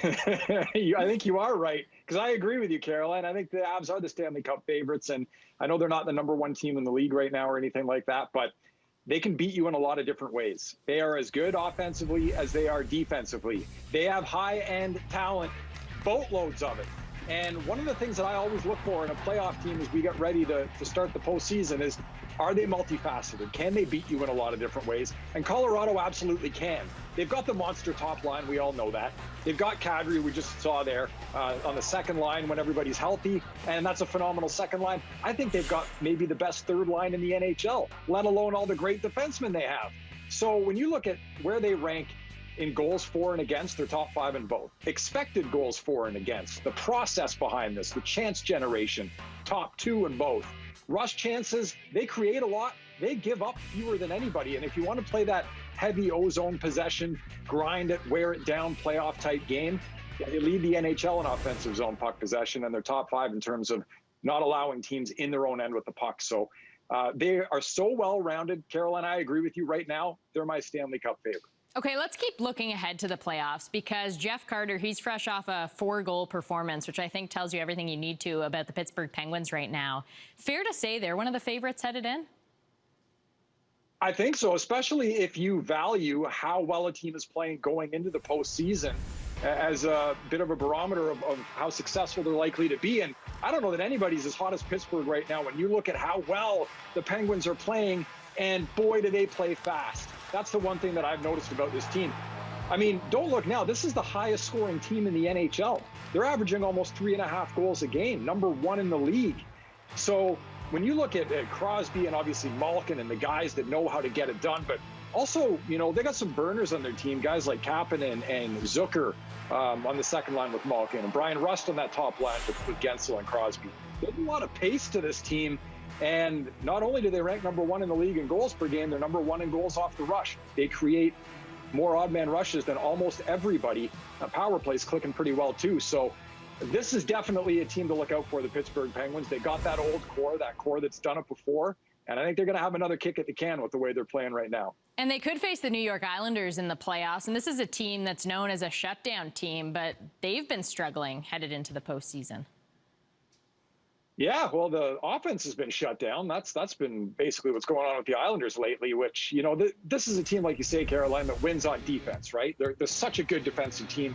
I think you are right, because I agree with you, Caroline. I think the Avs are the Stanley Cup favorites, and I know they're not the #1 team in the league right now or anything like that, but they can beat you in a lot of different ways. They are as good offensively as they are defensively. They have high-end talent, boatloads of it. And one of the things that I always look for in a playoff team as we get ready to start the postseason is, are they multifaceted? Can they beat you in a lot of different ways? And Colorado absolutely can. They've got the monster top line. We all know that. They've got Kadri, we just saw there, on the second line when everybody's healthy, and that's a phenomenal second line. I think they've got maybe the best third line in the NHL, let alone all the great defensemen they have. So when you look at where they rank in goals for and against, they're top 5 in both. Expected goals for and against, the process behind this, the chance generation, top 2 in both. Rush chances, they create a lot. They give up fewer than anybody. And if you want to play that heavy O-zone possession, grind it, wear it down, playoff type game, they lead the NHL in offensive zone puck possession, and they're top 5 in terms of not allowing teams in their own end with the puck. So they are so well-rounded. Caroline, I agree with you right now. They're my Stanley Cup favorite. Okay, let's keep looking ahead to the playoffs, because Jeff Carter, he's fresh off a 4-goal performance, which I think tells you everything you need to about the Pittsburgh Penguins right now. Fair to say they're one of the favorites headed in? I think so, especially if you value how well a team is playing going into the postseason as a bit of a barometer of how successful they're likely to be. And I don't know that anybody's as hot as Pittsburgh right now when you look at how well the Penguins are playing, and boy, do they play fast. That's the one thing that I've noticed about this team. I mean, don't look now. This is the highest scoring team in the NHL. They're averaging almost 3.5 goals a game, #1 in the league. So when you look at Crosby and obviously Malkin and the guys that know how to get it done, but also, you know, they got some burners on their team, guys like Kapanen and Zucker on the second line with Malkin, and Brian Rust on that top line with Gensel and Crosby. There's a lot of pace to this team. And not only do they rank #1 in the league in goals per game, they're #1 in goals off the rush. They create more odd man rushes than almost everybody. Power plays clicking pretty well too. So this is definitely a team to look out for, the Pittsburgh Penguins. They got that old core, that core that's done it before. And I think they're going to have another kick at the can with the way they're playing right now. And they could face the New York Islanders in the playoffs. And this is a team that's known as a shutdown team, but they've been struggling headed into the postseason. Yeah, well, the offense has been shut down. That's been basically what's going on with the Islanders lately, which, you know, this is a team, like you say, Caroline, that wins on defense, right? They're such a good defensive team.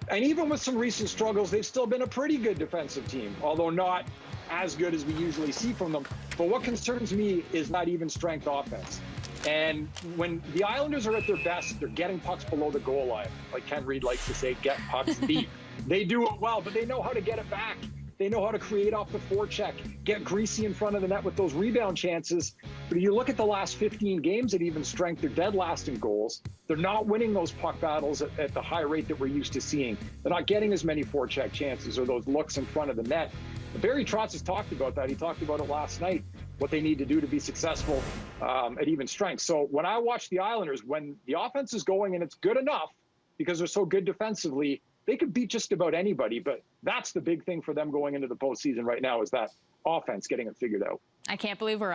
And even with some recent struggles, they've still been a pretty good defensive team, although not as good as we usually see from them. But what concerns me is not even strength offense. And when the Islanders are at their best, they're getting pucks below the goal line. Like Ken Reed likes to say, get pucks deep. They do it well, but they know how to get it back. They know how to create off the forecheck, get greasy in front of the net with those rebound chances. But if you look at the last 15 games at even strength, they're dead last in goals. They're not winning those puck battles at the high rate that we're used to seeing. They're not getting as many forecheck chances or those looks in front of the net. Barry Trotz has talked about that. He talked about it last night, what they need to do to be successful at even strength. So when I watch the Islanders, when the offense is going and it's good enough because they're so good defensively, they could beat just about anybody, but that's the big thing for them going into the postseason right now, is that offense getting it figured out. I can't believe we're